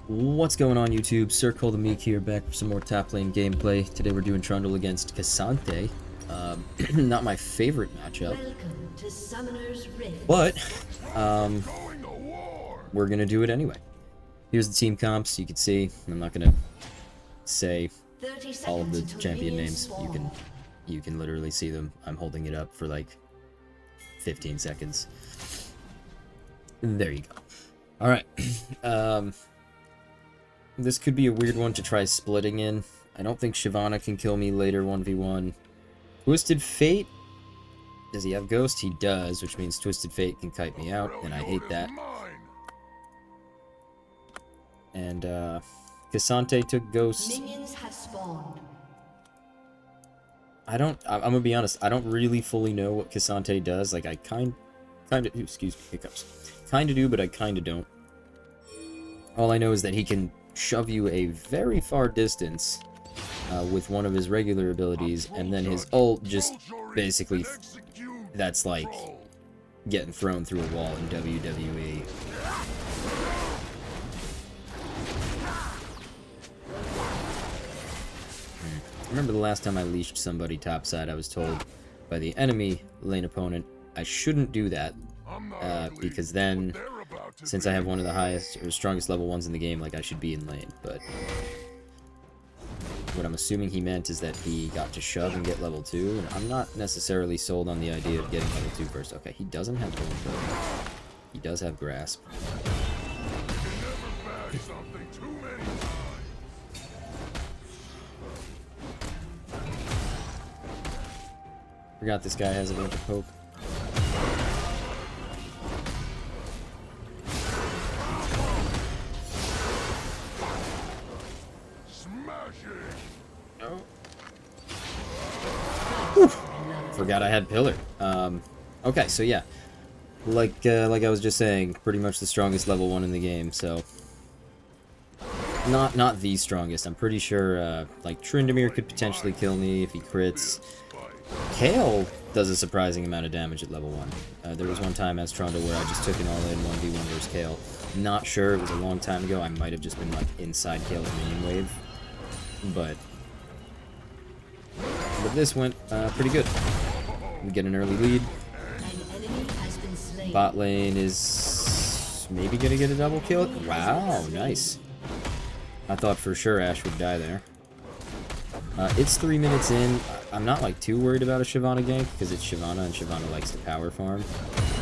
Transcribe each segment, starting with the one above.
What's going on, YouTube? Sir Call the Meek here, back for some more top lane gameplay. Today we're doing Trundle against Cassante. Not my favorite matchup, but we're gonna do it anyway. Here's the team comps. You can see. I'm not gonna say all of the champion names. You can literally see them. I'm holding it up for like 15 seconds. There you go. All right. This could be a weird one to try splitting in. I don't think Shyvana can kill me later 1v1. Twisted Fate? Does he have Ghost? He does, which means Twisted Fate can kite me out, and I hate that. And, Cassante took Ghost. Minions have spawned. I'm gonna be honest, I don't really fully know what Cassante does. Like, I kinda, excuse me, hiccups. Kinda do, but I kinda don't. All I know is that he can shove you a very far distance with one of his regular abilities, and then his ult just basically, that's like getting thrown through a wall in WWE. I remember the last time I leashed somebody topside, I was told by the enemy lane opponent I shouldn't do that, because then, since I have one of the highest or strongest level ones in the game, like, I should be in lane. But what I'm assuming he meant is that he got to shove and get level 2, and I'm not necessarily sold on the idea of getting level 2 first. Okay, he doesn't have ult, though. He does have grasp. Forgot this guy has a bunch of poke. Forgot I had Pillar. Okay, so yeah, like I was just saying, pretty much the strongest level 1 in the game. So not the strongest. I'm pretty sure like Trundle could potentially kill me if he crits. Kale does a surprising amount of damage at level 1. There was one time as Trundle where I just took an all-in 1v1 versus Kale. Not sure, it was a long time ago. I might have just been like inside Kale's minion wave, but this went pretty good. We get an early lead. Bot lane is maybe gonna get a double kill. Wow, nice. I thought for sure Ashe would die there. It's 3 minutes in. I'm not like too worried about a Shyvana gank because it's Shyvana and Shyvana likes to power farm.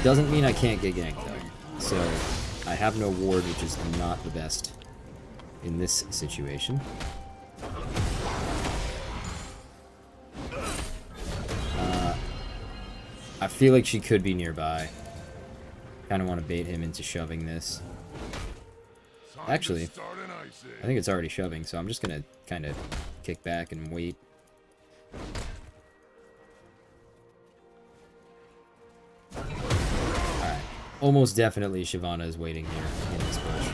Doesn't mean I can't get ganked though. So I have no ward, which is not the best in this situation. I feel like she could be nearby. Kind of want to bait him into shoving this. Actually, I think it's already shoving, so I'm just going to kind of kick back and wait. Alright. Almost definitely Shyvana is waiting here in this bush.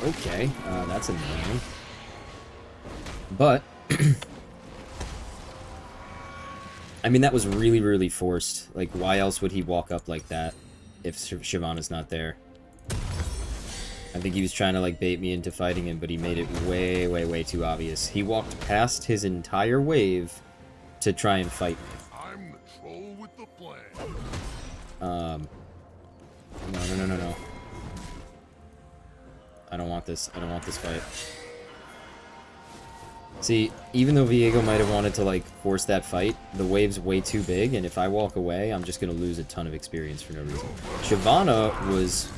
Okay, that's annoying. But I mean, that was really, really forced. Like, why else would he walk up like that if Shyvana's not there? I think he was trying to, like, bait me into fighting him, but he made it way, way, way too obvious. He walked past his entire wave to try and fight me. I'm the troll with the plan. No. I don't want this. I don't want this fight. See, even though Viego might have wanted to, like, force that fight, the wave's way too big, and if I walk away, I'm just going to lose a ton of experience for no reason. Shyvana was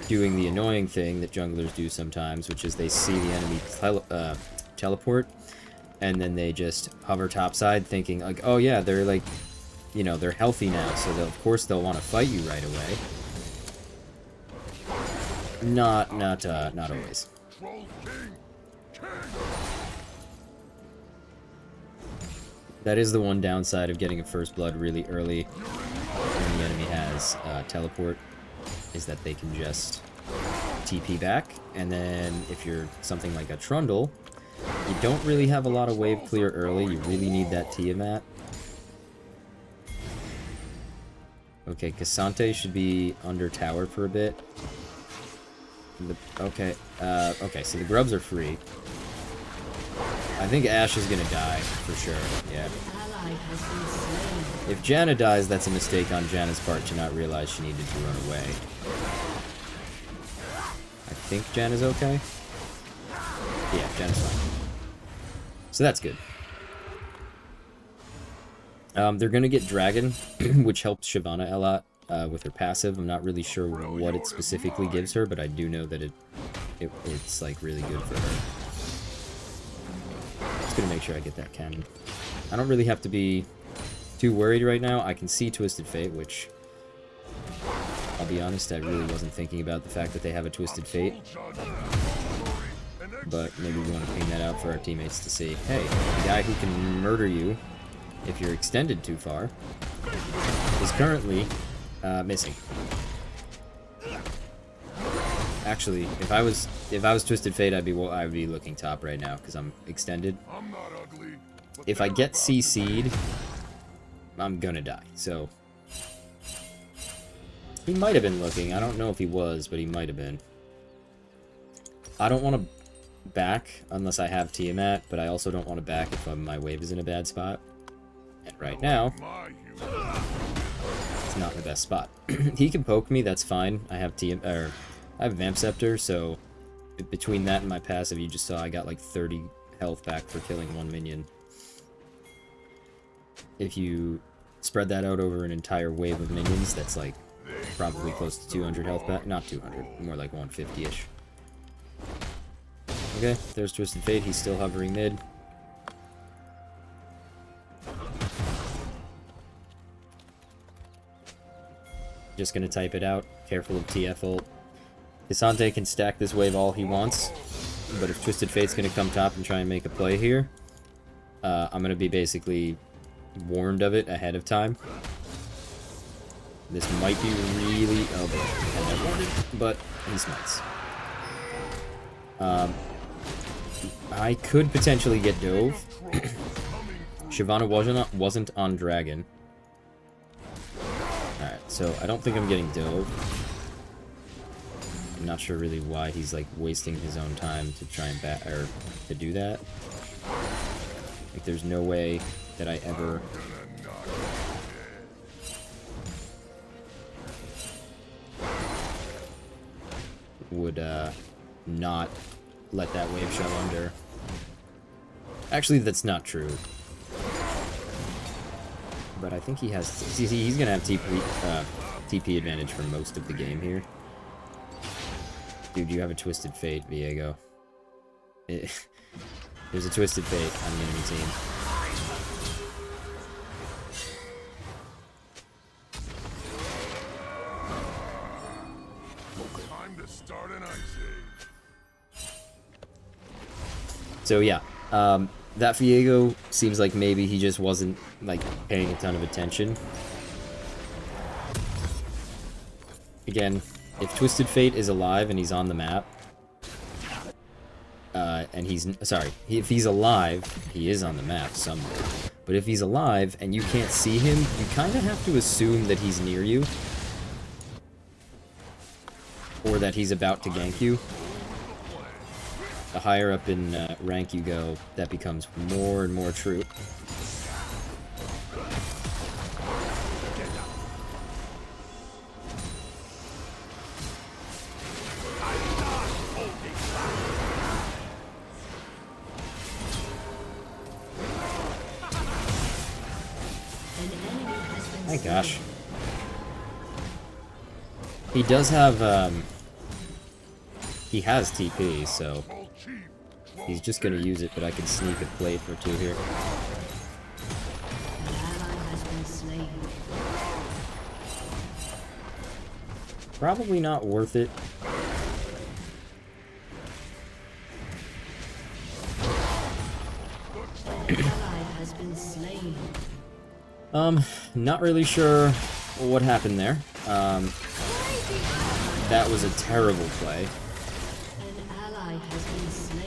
doing the annoying thing that junglers do sometimes, which is they see the enemy teleport, and then they just hover topside thinking, like, oh yeah, they're, like, you know, they're healthy now, so of course they'll want to fight you right away. Not always. That is the one downside of getting a first blood really early when the enemy has teleport, is that they can just TP back, and then if you're something like a Trundle, you don't really have a lot of wave clear early. You really need that Tiamat. Okay, Cassante should be under tower for a bit. Okay, okay, so the grubs are free. I think Ashe is gonna die, for sure, yeah. If Janna dies, that's a mistake on Janna's part to not realize she needed to run away. I think Janna's okay. Yeah, Janna's fine. So that's good. They're gonna get Dragon, which helps Shyvana a lot with her passive. I'm not really sure what it specifically gives her, but I do know that it's like really good for her. Just gonna make sure I get that cannon. I don't really have to be too worried right now. I can see Twisted Fate, which I'll be honest, I really wasn't thinking about the fact that they have a Twisted Fate. But maybe we want to ping that out for our teammates to see. Hey, the guy who can murder you if you're extended too far is currently missing. Actually, if I was Twisted Fate, I'd be looking top right now because I'm extended. If I get CC'd, I'm gonna die. So he might have been looking. I don't know if he was, but he might have been. I don't want to back unless I have Tiamat, but I also don't want to back if my wave is in a bad spot. And right now, it's not in the best spot. He can poke me, that's fine. I have I have Vamp Scepter, so between that and my passive, you just saw I got like 30 health back for killing one minion. If you spread that out over an entire wave of minions, that's like probably close to 200 health back. Not 200, more like 150-ish. Okay, there's Twisted Fate. He's still hovering mid. Just gonna type it out. Careful of TF ult. Cassante can stack this wave all he wants, but if Twisted Fate's gonna come top and try and make a play here, I'm gonna be basically warned of it ahead of time. This might be really... oh, but he smites. I could potentially get Dove. Shyvana wasn't on Dragon. Alright, so I don't think I'm getting Dove. I'm not sure really why he's like wasting his own time to try and to do that. Like there's no way that I ever would not let that wave shove under. Actually, that's not true. But I think he has... see, he's gonna have TP advantage for most of the game here. Dude, you have a Twisted Fate, Viego. There's a Twisted Fate on the enemy team. Time to start an ice age. So yeah, that Viego seems like maybe he just wasn't like paying a ton of attention. Again, if Twisted Fate is alive and he's on the map, and he's... sorry, if he's alive, he is on the map somewhere. But if he's alive and you can't see him, you kind of have to assume that he's near you. Or that he's about to gank you. The higher up in rank you go, that becomes more and more true. My gosh. He does have, he has TP, so he's just gonna use it, but I can sneak a plate or two here. Probably not worth it. Not really sure what happened there. That was a terrible play.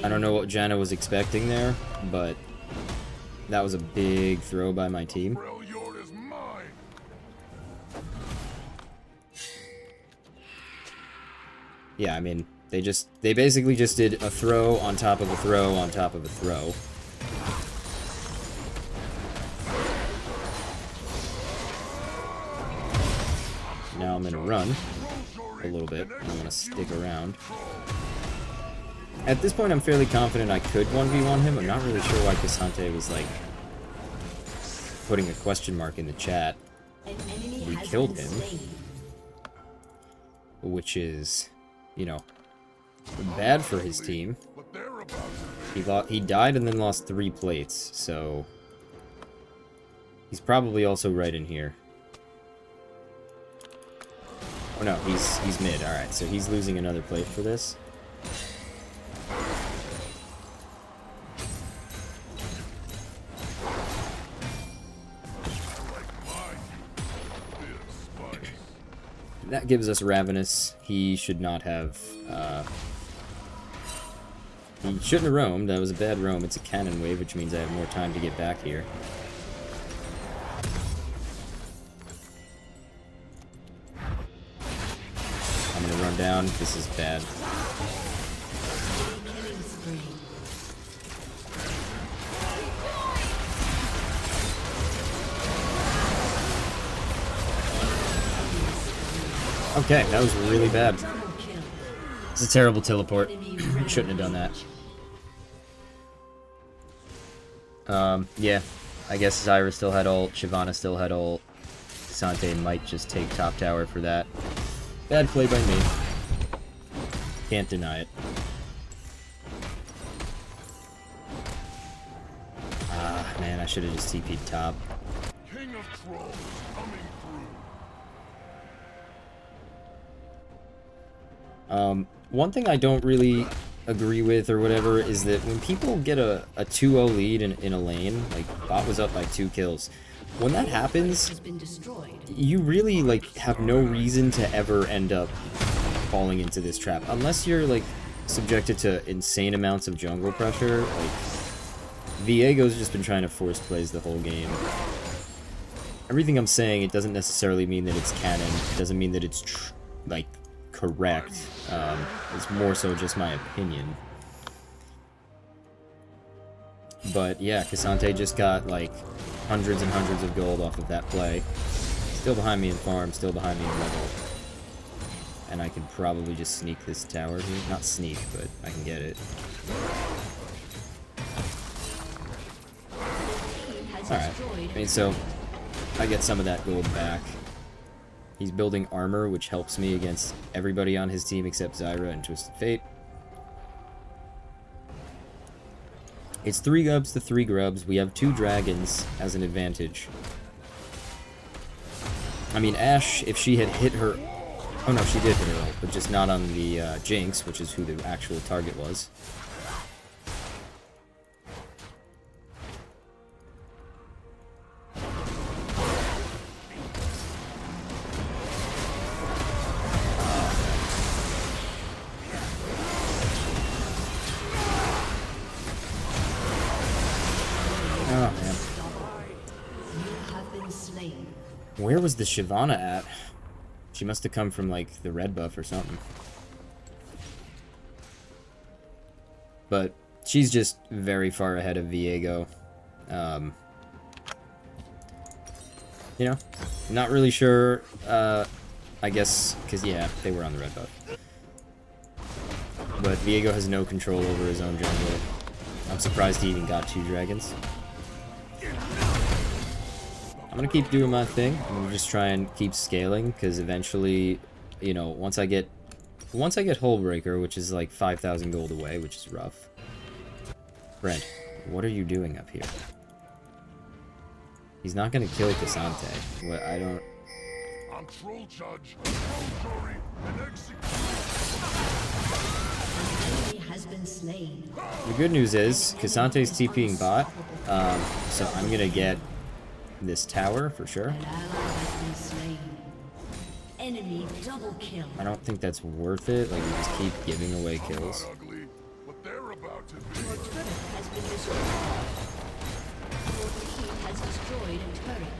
I don't know what Janna was expecting there, but that was a big throw by my team. yeah, I mean, they basically just did a throw on top of a throw on top of a throw. Now I'm gonna run a little bit. I want to stick around. At this point, I'm fairly confident I could 1v1 him. I'm not really sure why Cassante was, like, putting a question mark in the chat. We killed him. Which is, you know, bad for his team. He died and then lost 3 plates, so... He's probably also right in here. Oh no, he's mid. Alright, so he's losing another plate for this. That gives us Ravenous. He should not have, he shouldn't have roamed. That was a bad roam. It's a cannon wave, which means I have more time to get back here. I'm gonna run down. This is bad. Okay, that was really bad. It's a terrible teleport. Shouldn't have done that. Yeah. I guess Zyra still had ult, Shyvana still had ult. Cassante might just take top tower for that. Bad play by me. Can't deny it. Ah, man, I should have just TP'd top. King of Trolls coming through. One thing I don't really agree with or whatever is that when people get a 2-0 lead in a lane, like bot was up by 2 kills, when that happens, you really like have no reason to ever end up falling into this trap unless you're like subjected to insane amounts of jungle pressure. Like Viego's just been trying to force plays the whole game. Everything I'm saying, it doesn't necessarily mean that it's canon. It doesn't mean that it's like correct. It's more so just my opinion. But yeah, Cassante just got like hundreds and hundreds of gold off of that play. Still behind me in farm, still behind me in level. And I could probably just sneak this tower here. Not sneak, but I can get it. Alright, I mean, so I get some of that gold back. He's building armor, which helps me against everybody on his team except Zyra and Twisted Fate. It's 3 gubs to 3 grubs. We have 2 dragons as an advantage. I mean, Ashe, if she had hit her... Oh no, she did hit her ult, but just not on the Jinx, which is who the actual target was. Where was the Shyvana at? She must have come from, like, the red buff or something. But she's just very far ahead of Viego. You know, not really sure, I guess, because, yeah, they were on the red buff. But Viego has no control over his own jungle. I'm surprised he even got 2 dragons. I'm gonna keep doing my thing. I'm gonna just try and keep scaling, because eventually, you know, once I get Hullbreaker, which is like 5,000 gold away, which is rough. Brent, what are you doing up here? He's not gonna kill Cassante. What, I don't... I'm troll judge, troll jury, and Has been slain. The good news is, Cassante's TPing bot, so I'm gonna get this tower for sure. An ally has been slain. Enemy double kill. I don't think that's worth it. Like, we just keep giving away kills. ugly, but they're about to be. Your turret has been destroyed. Your team has destroyed a turret.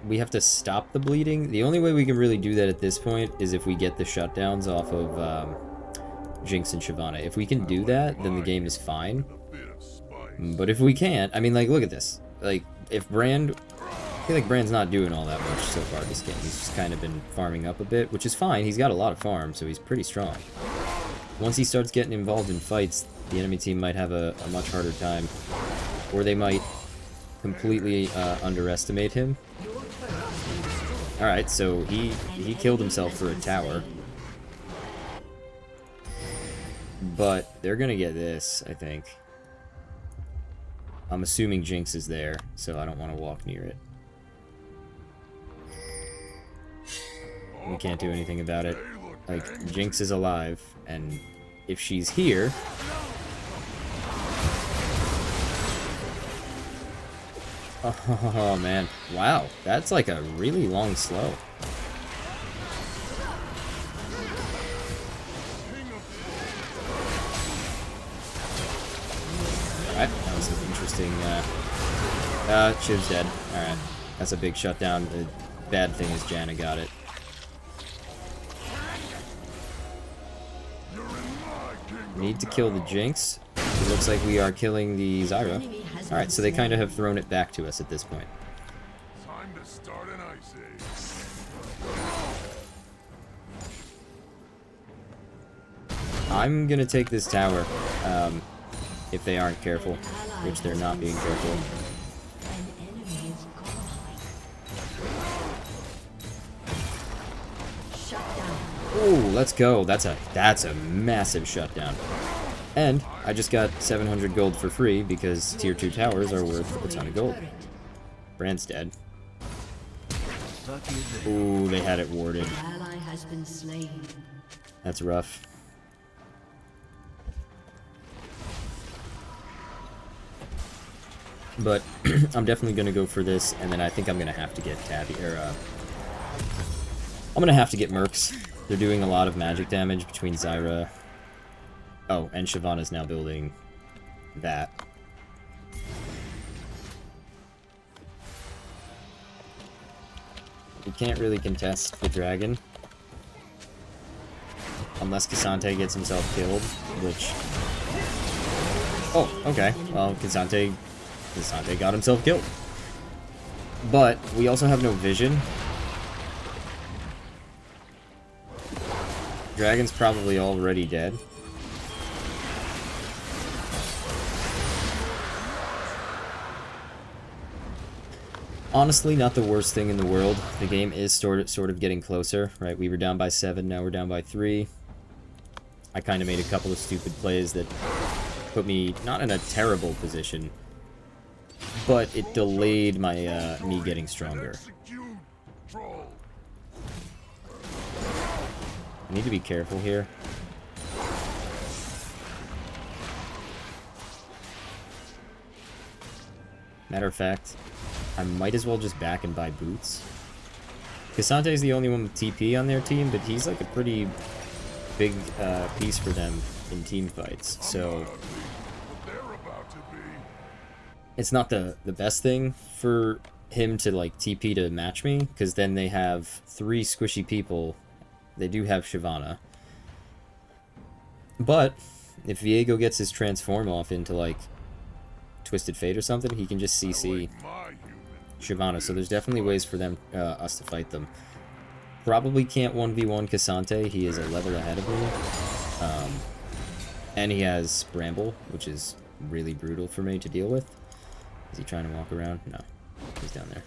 we have to stop the bleeding. The only way we can really do that at this point is if we get the shutdowns off of Jinx and Shyvana. If we can do that, then the game is fine. A bit of spice. But if we can't, I mean, like, look at this. Like, if Brand... I feel like Brand's not doing all that much so far this game. He's just kind of been farming up a bit, which is fine. He's got a lot of farm, so he's pretty strong. Once he starts getting involved in fights, the enemy team might have a much harder time. Or they might completely underestimate him. Alright, so he killed himself for a tower. But they're gonna get this, I think. I'm assuming Jinx is there, so I don't want to walk near it. We can't do anything about it. Like, Jinx is alive, and if she's here... Oh, man. Wow, that's like a really long slow. Alright, that was an interesting, Chiv's dead. Alright, that's a big shutdown. The bad thing is Janna got it. Need to kill the Jinx. It looks like we are killing the Zyra. Alright, so they kind of have thrown it back to us at this point. Time to start an ice age. I'm gonna take this tower, if they aren't careful, which they're not being careful. An enemy is godlike. Shut down. Ooh, let's go. That's a massive shutdown. And I just got 700 gold for free because tier 2 towers are worth a ton of gold. Brand's dead. Ooh, they had it warded. Ally has been slain. That's rough. But I'm definitely gonna go for this, and then I think I'm gonna have to get Tabby, or I'm gonna have to get Mercs. They're doing a lot of magic damage between Zyra. Oh, and Shyvana's now building that. We can't really contest the dragon. Unless K'Sante gets himself killed, which... Oh, okay. Well, K'Sante got himself killed. But we also have no vision. Dragon's probably already dead. Honestly, not the worst thing in the world. The game is sort of getting closer, right? We were down by 7, now we're down by 3. I kind of made a couple of stupid plays that put me not in a terrible position, but it delayed my me getting stronger. Execute, troll. I need to be careful here. Matter of fact, I might as well just back and buy boots. K'Sante is the only one with TP on their team, but he's like a pretty big piece for them in team fights, so it's not the best thing for him to like TP to match me, because then they have 3 squishy people. They do have Shyvana. But if Viego gets his transform off into like Twisted Fate or something, he can just CC Shyvana, so there's definitely ways for them us to fight them. Probably can't 1v1 K'Sante, he is a level ahead of me. And he has Bramble, which is really brutal for me to deal with. Is he trying to walk around? No. He's down there.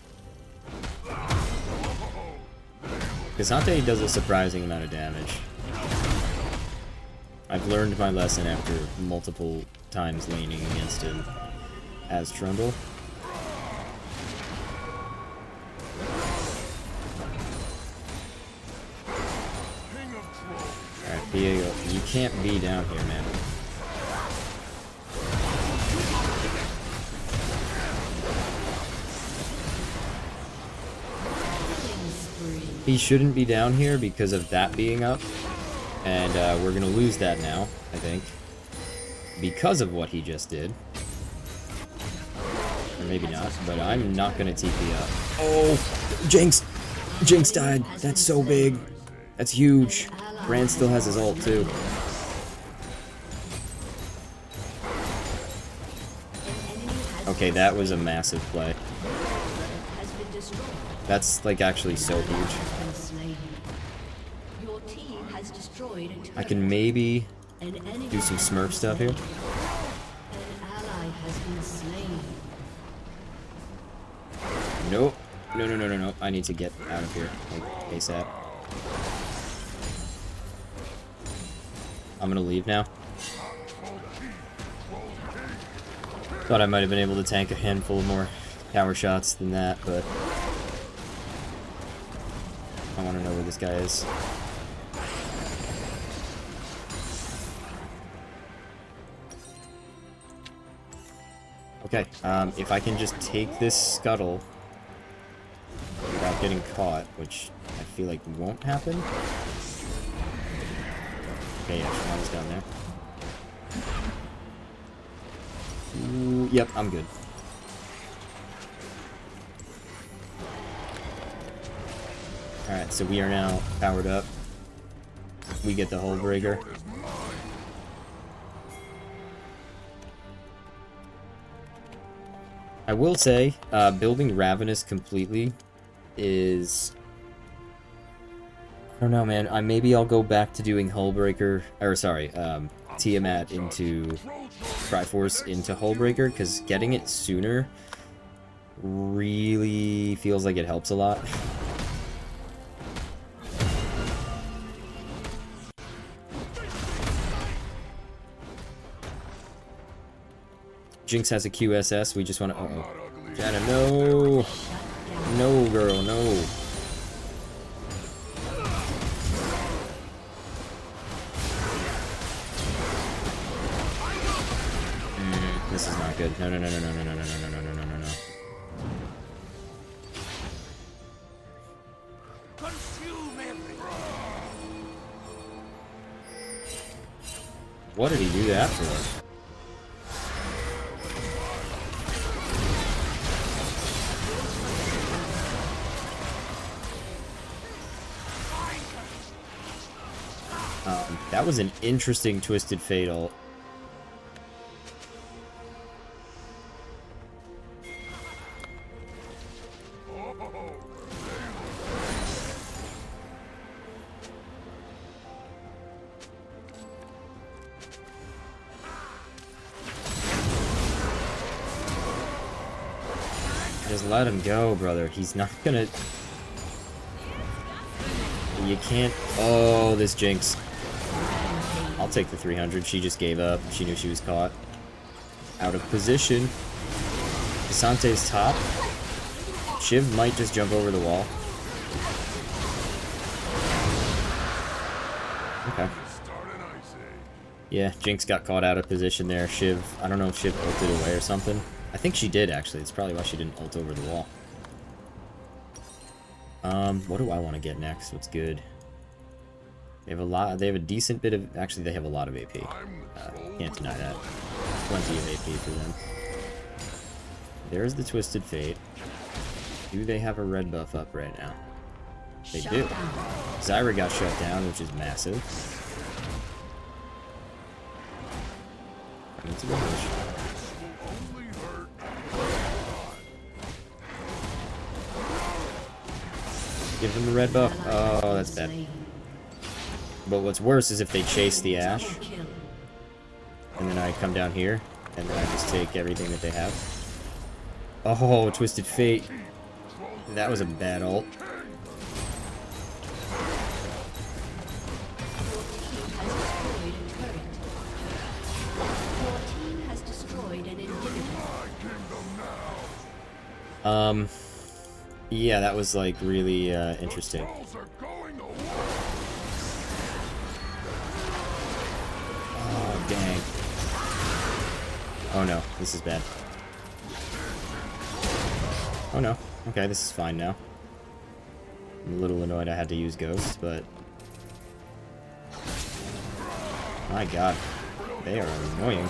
K'Sante does a surprising amount of damage. I've learned my lesson after multiple times laning against him as Trundle. Alright, Viego, you can't be down here, man. He shouldn't be down here because of that being up, and we're gonna lose that now, I think, because of what he just did. Or maybe not, but I'm not gonna TP up. Oh! Jinx! Jinx died! That's so big! That's huge! Brand still has his ult, too. Okay, that was a massive play. That's, like, actually so huge. I can maybe do some Smurf stuff here. Nope. No. I need to get out of here, like, ASAP. I'm gonna leave now. Thought I might have been able to tank a handful more power shots than that, but I want to know where this guy is. Okay, if I can just take this scuttle without getting caught, which I feel like won't happen. Okay, yeah, Shavana's down there. Ooh, yep, I'm good. Alright, so we are now powered up. We get the hull breaker. I will say, building Ravenous completely is... I don't know, man. Maybe I'll go back to doing Hullbreaker, or sorry, Tiamat into Triforce into Hullbreaker, because getting it sooner really feels like it helps a lot. Jinx has a QSS, we just want to... Uh-oh. Janna, no! No, girl, no. This is not good. No. What did he do that for? That was an interesting Twisted Fatal. Just let him go, brother. He's not gonna... You can't... Oh, this Jinx. I'll take the 300. She just gave up. She knew she was caught. Out of position. Casante's top. Shiv might just jump over the wall. Okay. Yeah, Jinx got caught out of position there. Shiv, I don't know if Shiv ulted away or something. I think she did, actually. It's probably why she didn't ult over the wall. What do I want to get next? What's good? They have a lot. They have a decent bit of. Actually, they have a lot of AP. Can't deny that. Plenty of AP for them. There's the Twisted Fate. Do they have a red buff up right now? They do. Zyra got shut down, which is massive. I need to go push. Give them the red buff. Oh, that's bad. But what's worse is if they chase the Ashe, and then I come down here, and then I just take everything that they have. Oh, Twisted Fate. That was a bad ult. Yeah, that was like really interesting. Oh, dang. Oh no, this is bad. Oh no. Okay, this is fine now. I'm a little annoyed I had to use Ghost, but... My god. They are annoying.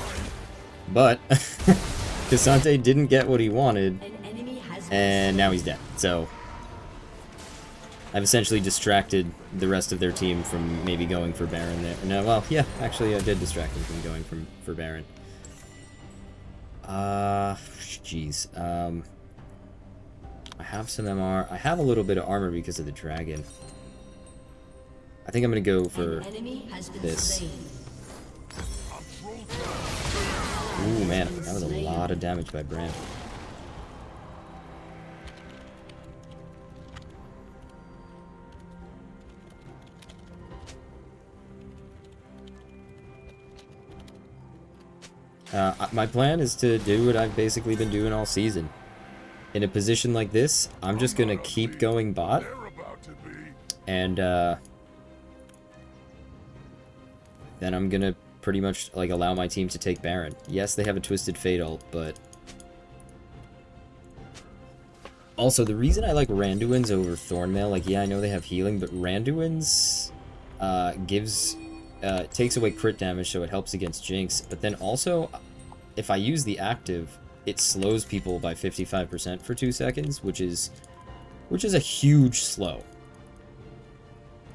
But, Cassante didn't get what he wanted, and now he's dead. So, I've essentially distracted the rest of their team from maybe going for Baron there. No, well, yeah, actually I did distract them from going for Baron. Jeez. I have some MR. I have a little bit of armor because of the dragon. I think I'm gonna go for this. Ooh, man, that was a lot of damage by Brand. My plan is to do what I've basically been doing all season. In a position like this, I'm just gonna keep going bot, and then I'm gonna pretty much like allow my team to take Baron. Yes, they have a Twisted Fate ult, but also the reason I like Randuin's over Thornmail, like yeah, I know they have healing, but Randuin's takes away crit damage, so it helps against Jinx. But then also, if I use the active, it slows people by 55% for 2 seconds, which is a huge slow.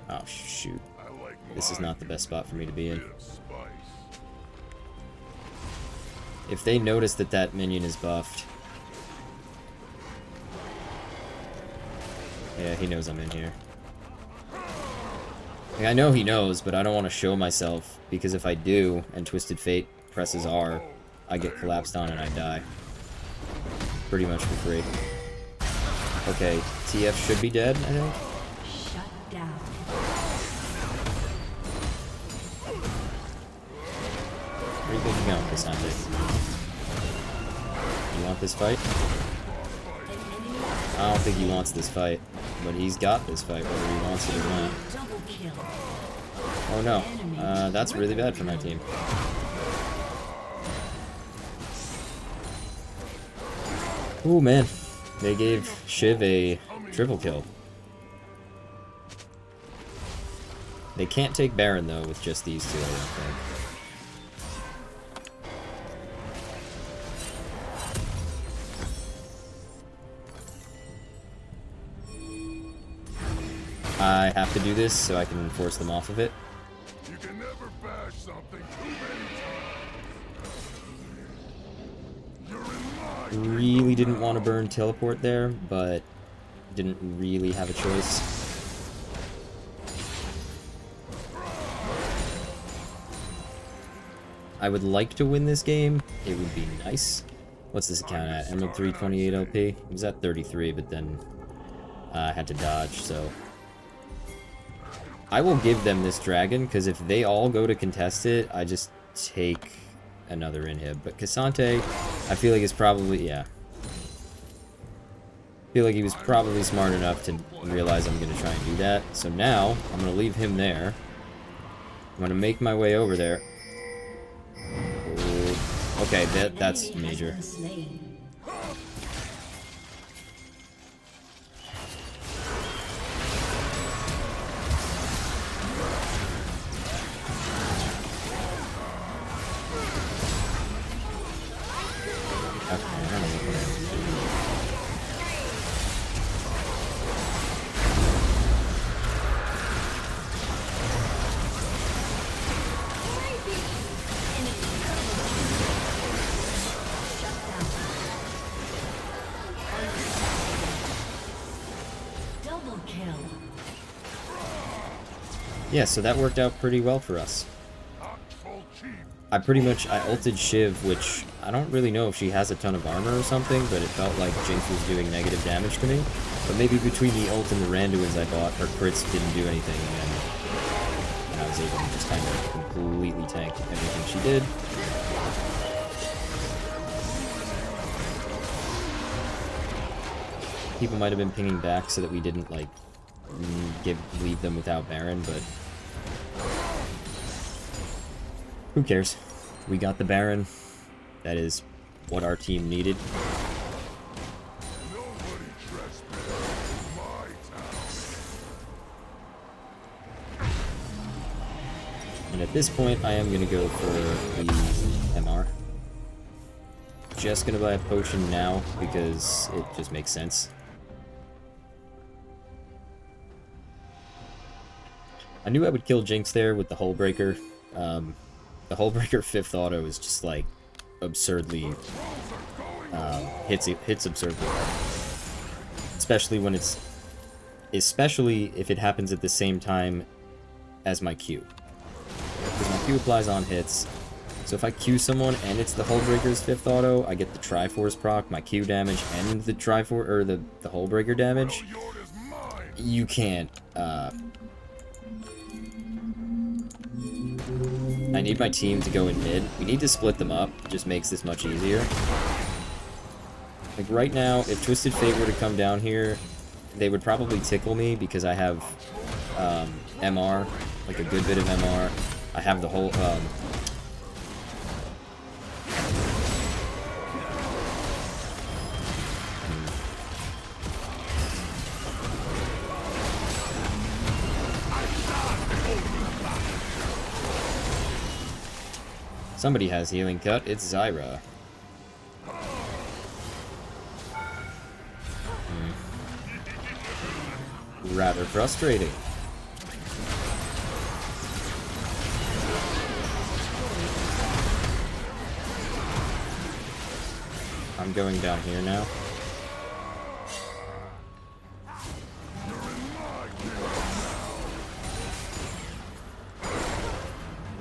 Oh shoot. This is not the best spot for me to be in. If they notice that that minion is buffed... Yeah, he knows I'm in here. Like, I know he knows, but I don't want to show myself, because if I do, and Twisted Fate presses R, I get collapsed on and I die. Pretty much for free. Okay, TF should be dead, I think. Shut down. Where do you think you're going, Cassandra? You want this fight? I don't think he wants this fight, but he's got this fight whether he wants it or not. Double kill. Oh no, that's really bad for my team. Ooh man, they gave Shiv a triple kill. They can't take Baron though with just these two, I don't think. I have to do this so I can force them off of it. You can never bash something too many times. Really didn't want to burn teleport there, but didn't really have a choice. I would like to win this game. It would be nice. What's this account at? Emerald 328 LP? It was at 33, but then I had to dodge, so... I will give them this dragon, because if they all go to contest it, I just take another inhib. But Cassante, I feel like is probably, yeah. I feel like he was probably smart enough to realize I'm going to try and do that. So now, I'm going to leave him there. I'm going to make my way over there. Okay, that's major. Yeah, so that worked out pretty well for us. I ulted Shiv, which I don't really know if she has a ton of armor or something, but it felt like Jinx was doing negative damage to me. But maybe between the ult and the Randuins I bought, her crits didn't do anything, and I was able to just kind of completely tank everything she did. People might have been pinging back so that we didn't, like, leave them without Baron, but who cares? We got the Baron. That is what our team needed. And at this point, I am going to go for the MR. Just going to buy a potion now because it just makes sense. I knew I would kill Jinx there with the Hull Breaker. The Hull Breaker 5th auto is just like absurdly hits absurdly hard. Especially if it happens at the same time as my Q. Because my Q applies on hits. So if I Q someone and it's the Hull Breaker's 5th auto, I get the Triforce proc, my Q damage, and the Triforce or the Hull Breaker damage. You can't. I need my team to go in mid. We need to split them up. It just makes this much easier. Like right now, if Twisted Fate were to come down here, they would probably tickle me because I have MR, like a good bit of MR. I have the whole somebody has healing cut. It's Zyra. Rather frustrating. I'm going down here now.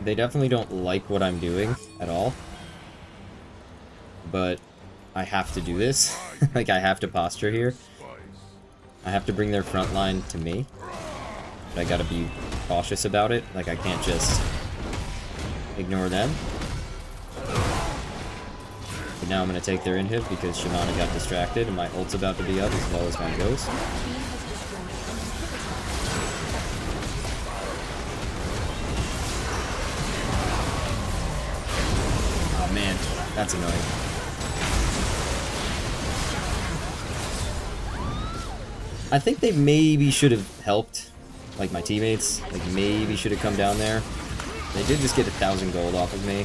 They definitely don't like what I'm doing at all. But I have to do this. Like, I have to posture here. I have to bring their front line to me. But I gotta be cautious about it. Like, I can't just ignore them. But now I'm gonna take their inhib because Shyvana got distracted and my ult's about to be up as well as my ghost. Oh man, that's annoying. I think they maybe should have helped, like my teammates, like maybe should have come down there. They did just get 1,000 gold off of me.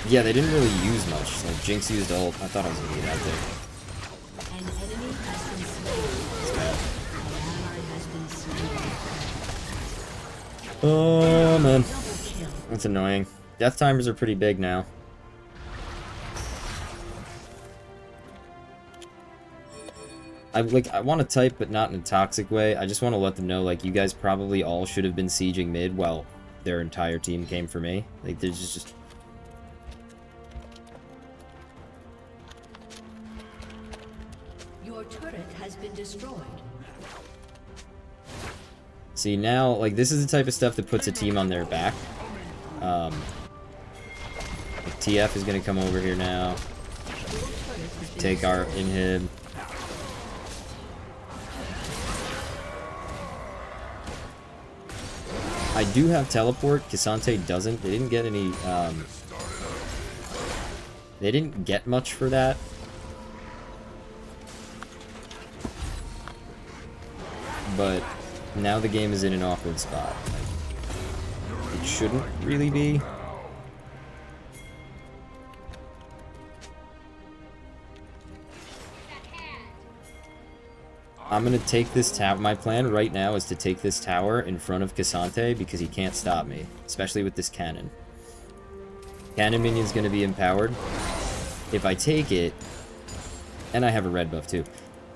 Yeah, they didn't really use much. Like Jinx used ult. I thought I was gonna get out there. An enemy has been slain. An ally has been slain. Oh man, Double kill. that's annoying. Death timers are pretty big now. I want to type, but not in a toxic way. I just want to let them know, like, you guys probably all should have been sieging mid while their entire team came for me. Like, there's just... Your turret has been destroyed. See, now, like, this is the type of stuff that puts a team on their back. Like, TF is going to come over here now. Take our inhib. I do have teleport. Cassante doesn't. They didn't get any, they didn't get much for that. But now the game is in an awkward spot. Like, it shouldn't really be. I'm gonna take this tower. My plan right now is to take this tower in front of Cassante because he can't stop me, especially with this cannon. Cannon minion's gonna be empowered. If I take it, and I have a red buff too.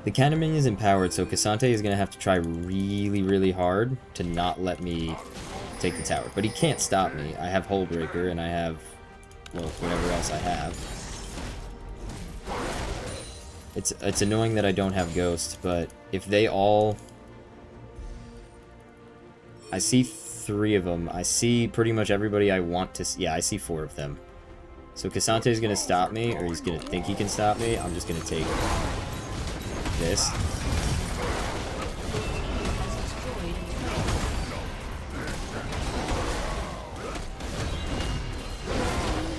The cannon minion's empowered, so Cassante is gonna have to try really, really hard to not let me take the tower. But he can't stop me. I have Hull Breaker and I have, well, whatever else I have. It's annoying that I don't have Ghost, but if they all... I see 3 of them. I see pretty much everybody I want to see. Yeah, I see 4 of them. So Cassante is going to stop me, or he's going to think he can stop me. I'm just going to take this.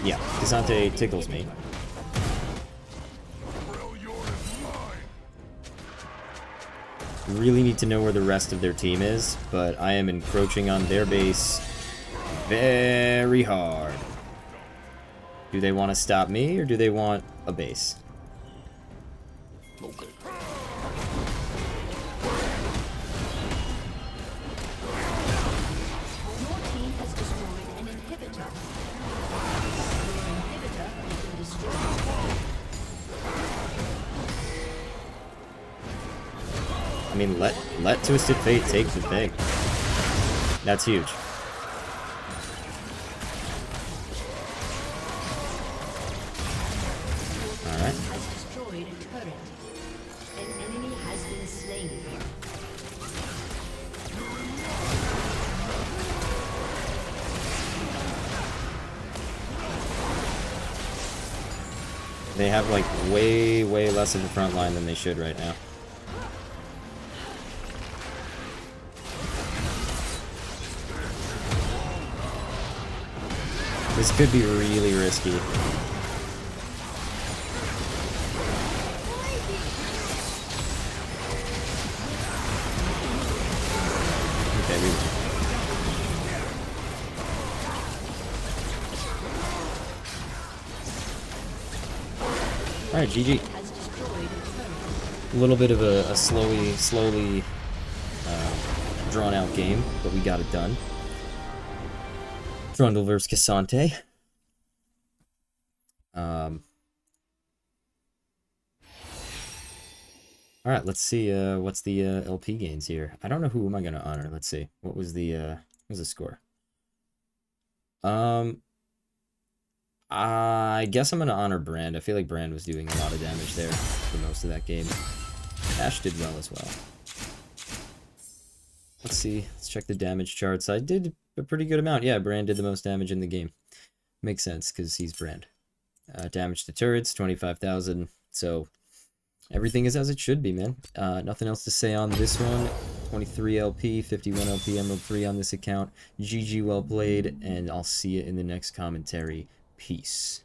Yeah, Cassante tickles me. Really need to know where the rest of their team is, but I am encroaching on their base very hard. Do they want to stop me, or do they want a base? I mean, let Twisted Fate take the thing. That's huge. Alright. Has destroyed a turret. An enemy has been slain. They have like way less of a front line than they should right now. This could be really risky. Okay, we win. Alright, GG. A little bit of a slowly drawn out game, but we got it done. Trundle versus Cassante. Alright, let's see what's the LP gains here. I don't know who am I gonna honor. Let's see. What was the score? I guess I'm gonna honor Brand. I feel like Brand was doing a lot of damage there for most of that game. Ash did well as well. Let's see. Let's check the damage charts. I did a pretty good amount. Yeah, Brand did the most damage in the game. Makes sense, because he's Brand. Damage to turrets, 25,000. So, everything is as it should be, man. Nothing else to say on this one. 23 LP, 51 LP, Emerald 3 on this account. GG, well played, and I'll see you in the next commentary. Peace.